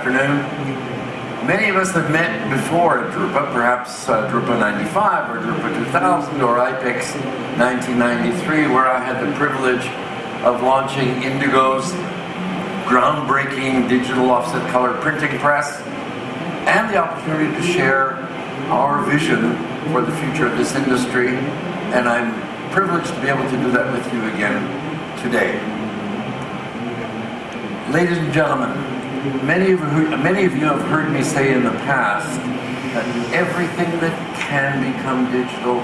afternoon. Many of us have met before at Drupa, perhaps Drupa 95 or Drupa 2000 or IPEX 1993, where I had the privilege of launching Indigo's groundbreaking digital offset color printing press and the opportunity to share our vision for the future of this industry. And I'm privileged to be able to do that with you again today. Ladies and gentlemen, many of you have heard me say in the past that everything that can become digital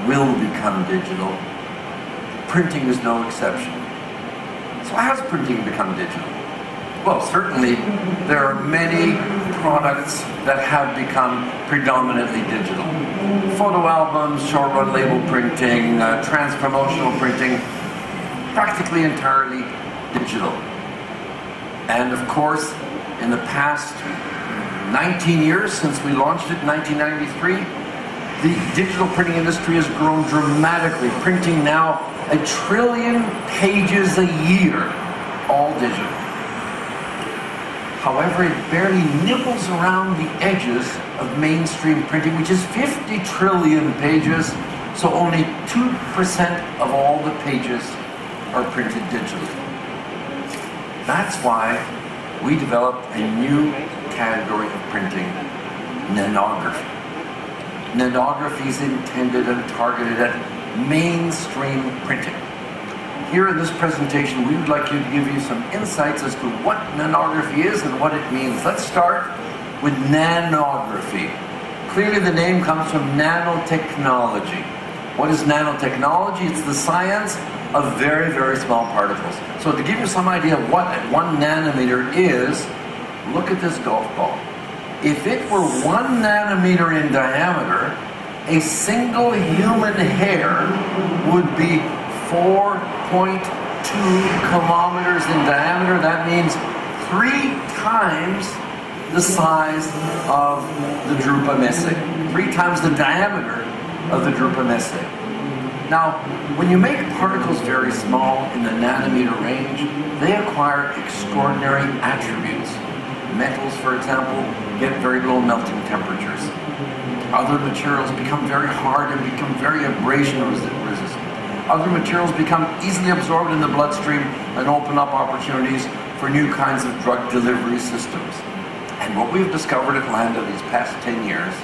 will become digital. Printing is no exception. So how has printing become digital? Well, certainly there are many products that have become predominantly digital. Photo albums, short-run label printing, trans-promotional printing, practically entirely digital. And of course, in the past 19 years since we launched it in 1993, the digital printing industry has grown dramatically, printing now 1 trillion pages a year, all digital. However, it barely nibbles around the edges of mainstream printing, which is 50 trillion pages, so only 2% of all the pages are printed digitally. That's why we developed a new category of printing, nanography. Nanography is intended and targeted at mainstream printing. Here in this presentation, we would like to give you some insights as to what nanography is and what it means. Let's start with nanography. Clearly the name comes from nanotechnology. What is nanotechnology? It's the science of very, very small particles. So to give you some idea of what 1 nanometer is, look at this golf ball. If it were 1 nanometer in diameter, a single human hair would be 4.2 kilometers in diameter. That means 3 times the size of the Drupa Messe, 3 times the diameter of the Drupa Messe. Now, when you make particles very small in the nanometer range, they acquire extraordinary attributes. Metals, for example, get very low melting temperatures. Other materials become very hard and become very abrasion resistant. Other materials become easily absorbed in the bloodstream and open up opportunities for new kinds of drug delivery systems. And what we've discovered at Landa these past 10 years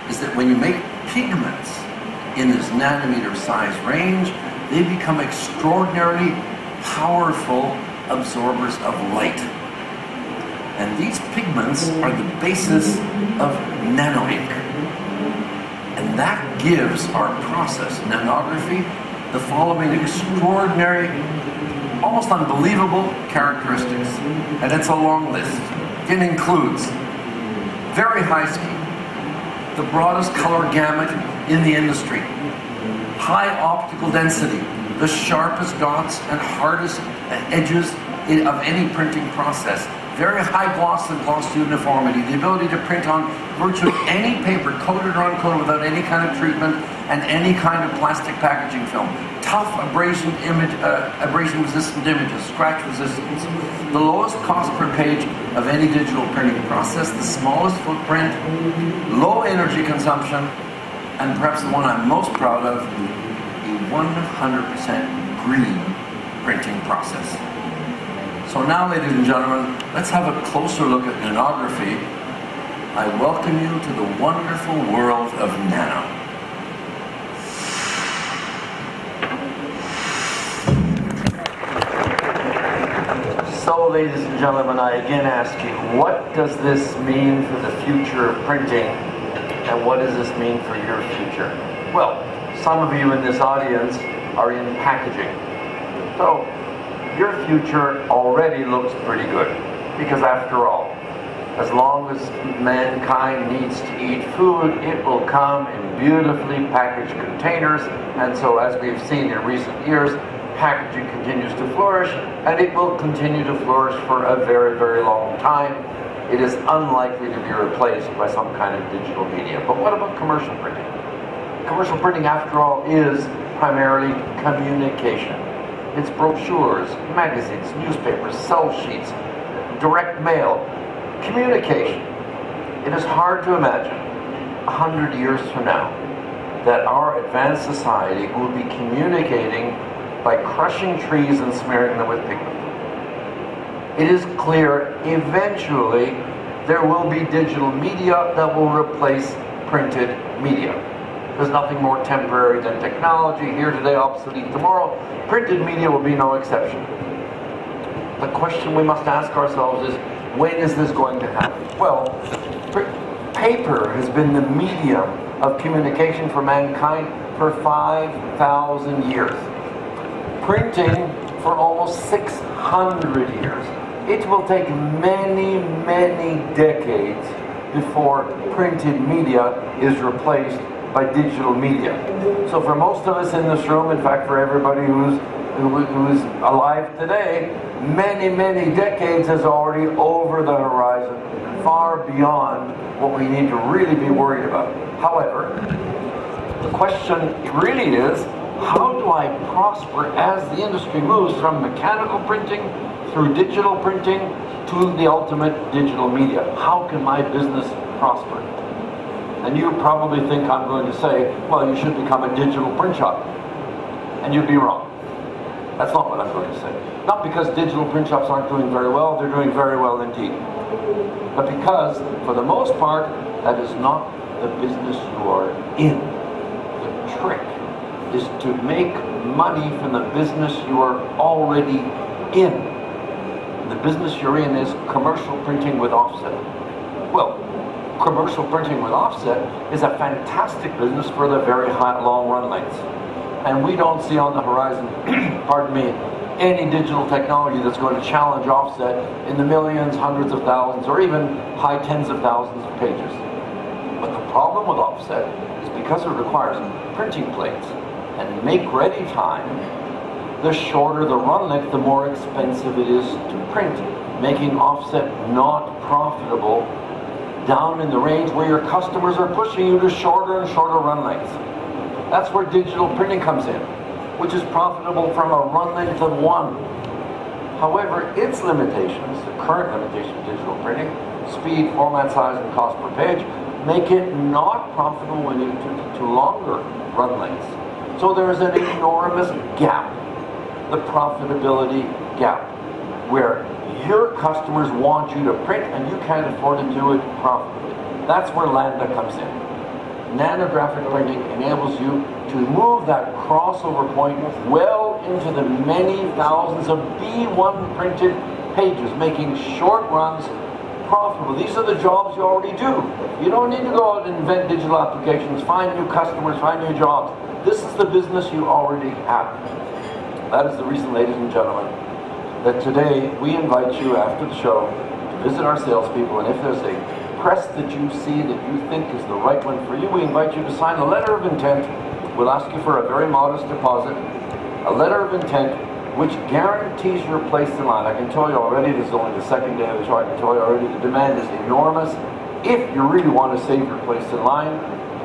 is that when you make pigments in this nanometer size range, they become extraordinarily powerful absorbers of light. And these pigments are the basis of nano ink. And that gives our process, nanography, the following extraordinary, almost unbelievable characteristics. And it's a long list. It includes very high speed, the broadest color gamut in the industry, high optical density, the sharpest dots and hardest edges of any printing process, very high gloss and gloss uniformity, the ability to print on virtually any paper, coated or uncoated without any kind of treatment, and any kind of plastic packaging film, tough abrasion resistant images, scratch resistance, the lowest cost per page of any digital printing process, the smallest footprint, low energy consumption, and perhaps the one I'm most proud of, a 100% green printing process. So now, ladies and gentlemen, let's have a closer look at nanography. I welcome you to the wonderful world of nano. So, ladies and gentlemen, I again ask you, what does this mean for the future of printing? And what does this mean for your future? Well, some of you in this audience are in packaging. So, your future already looks pretty good. Because after all, as long as mankind needs to eat food, it will come in beautifully packaged containers. And so, as we've seen in recent years, packaging continues to flourish, and it will continue to flourish for a very, very long time. It is unlikely to be replaced by some kind of digital media. But what about commercial printing? Commercial printing, after all, is primarily communication. It's brochures, magazines, newspapers, sell sheets, direct mail. Communication. It is hard to imagine 100 years from now that our advanced society will be communicating by crushing trees and smearing them with pigment. It is clear eventually there will be digital media that will replace printed media. There's nothing more temporary than technology, here today, obsolete tomorrow. Printed media will be no exception. The question we must ask ourselves is, when is this going to happen? Well, paper has been the medium of communication for mankind for 5,000 years. Printing for almost 600 years. It will take many, many decades before printed media is replaced by digital media. So for most of us in this room, in fact for everybody who's alive today, many, many decades is already over the horizon, far beyond what we need to really be worried about. However, the question really is, how do I prosper as the industry moves from mechanical printing through digital printing to the ultimate digital media? How can my business prosper? And you probably think I'm going to say, well, you should become a digital print shop. And you'd be wrong. That's not what I'm going to say. Not because digital print shops aren't doing very well, they're doing very well indeed. But because, for the most part, that is not the business you are in. The trick is to make money from the business you are already in. The business you're in is commercial printing with offset. Well, commercial printing with offset is a fantastic business for the very high, long run lengths. And we don't see on the horizon, pardon me, any digital technology that's going to challenge offset in the millions, hundreds of thousands, or even high tens of thousands of pages. But the problem with offset is because it requires printing plates and make-ready time, the shorter the run length, the more expensive it is to print, making offset not profitable down in the range where your customers are pushing you to shorter and shorter run lengths. That's where digital printing comes in, which is profitable from a run length of 1. However, its limitations, the current limitation of digital printing, speed, format size, and cost per page, make it not profitable when you to longer run lengths. So there is an enormous gap, the profitability gap, where your customers want you to print and you can't afford to do it profitably. That's where Landa comes in. Nanographic printing enables you to move that crossover point well into the many thousands of B1 printed pages, making short runs profitable. These are the jobs you already do. You don't need to go out and invent digital applications, find new customers, find new jobs. This is the business you already have. That is the reason, ladies and gentlemen, that today we invite you after the show to visit our salespeople, and if there's a press that you see that you think is the right one for you, we invite you to sign a letter of intent. We'll ask you for a very modest deposit, a letter of intent which guarantees your place in line. I can tell you already, this is only the second day of the show, I can tell you already the demand is enormous. If you really want to save your place in line,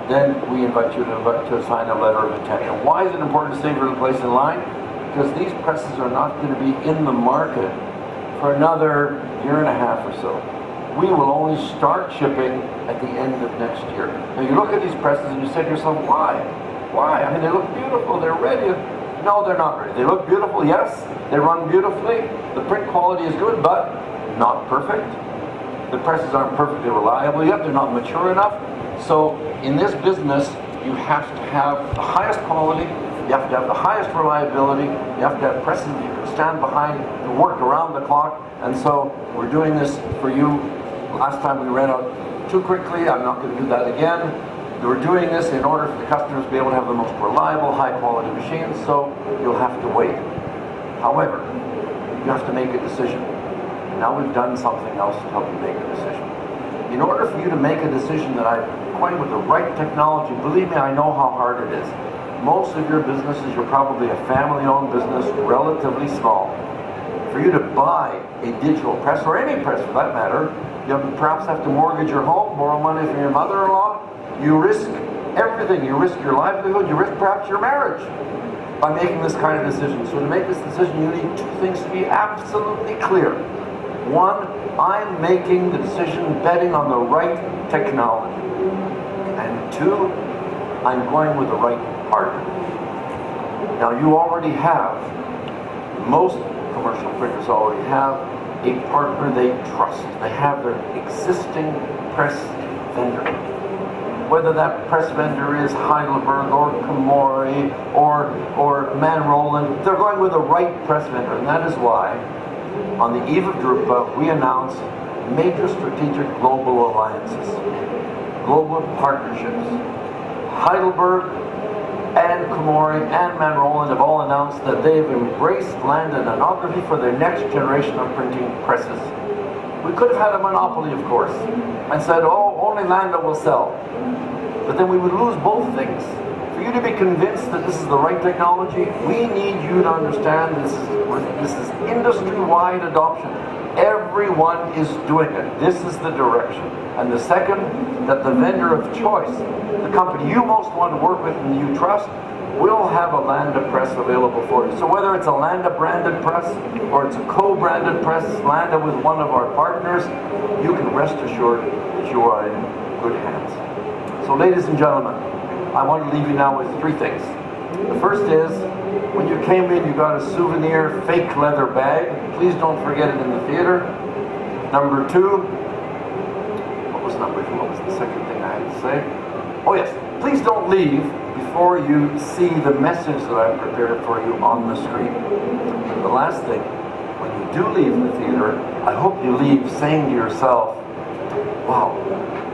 then we invite you to sign a letter of intent. And why is it important to save your place in line? Because these presses are not going to be in the market for another year and a half or so. We will only start shipping at the end of next year. Now you look at these presses and you say to yourself, why? Why? I mean, they look beautiful, they're ready. No, they're not ready. They look beautiful, yes. They run beautifully. The print quality is good, but not perfect. The presses aren't perfectly reliable yet. They're not mature enough. So in this business, you have to have the highest quality. You have to have the highest reliability. You have to have presses that you can stand behind and work around the clock. And so we're doing this for you. Last time we ran out too quickly. I'm not going to do that again. We're doing this in order for the customers to be able to have the most reliable, high-quality machines, so you'll have to wait. However, you have to make a decision. Now we've done something else to help you make a decision. In order for you to make a decision that I'm acquainted with the right technology, believe me, I know how hard it is. Most of your businesses, you're probably a family-owned business, relatively small. For you to buy a digital press, or any press for that matter, you perhaps have to mortgage your home, borrow money from your mother-in-law. You risk everything. You risk your livelihood. You risk perhaps your marriage by making this kind of decision. So to make this decision, you need two things to be absolutely clear. One, I'm making the decision betting on the right technology. And two, I'm going with the right partner. Now you already have, most commercial printers already have a partner they trust. They have their existing press vendor. Whether that press vendor is Heidelberg or Komori or Man Roland, they're going with the right press vendor. And that is why, on the eve of Drupa, we announced major strategic global alliances, global partnerships. Heidelberg and Komori and Man Roland have all announced that they've embraced Landa nanography for their next generation of printing presses. We could have had a monopoly, of course, and said, oh, only Landa will sell. But then we would lose both things. For you to be convinced that this is the right technology, we need you to understand this is industry-wide adoption. Everyone is doing it. This is the direction. And the second, that the vendor of choice, the company you most want to work with and you trust, will have a Landa press available for you. So whether it's a Landa branded press or it's a co-branded press, Landa with one of our partners, you can rest assured that you are in good hands. So ladies and gentlemen, I want to leave you now with three things. The first is, when you came in, you got a souvenir fake leather bag. Please don't forget it in the theater. Number two, what was the second thing I had to say? Oh yes, please don't leave before you see the message that I've prepared for you on the screen. The last thing, when you do leave the theater, I hope you leave saying to yourself, wow,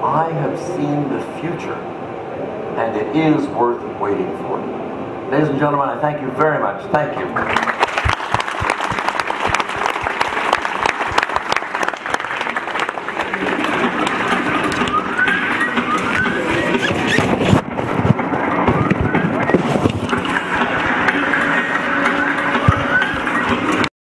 I have seen the future, and it is worth waiting for. Ladies and gentlemen, I thank you very much. Thank you.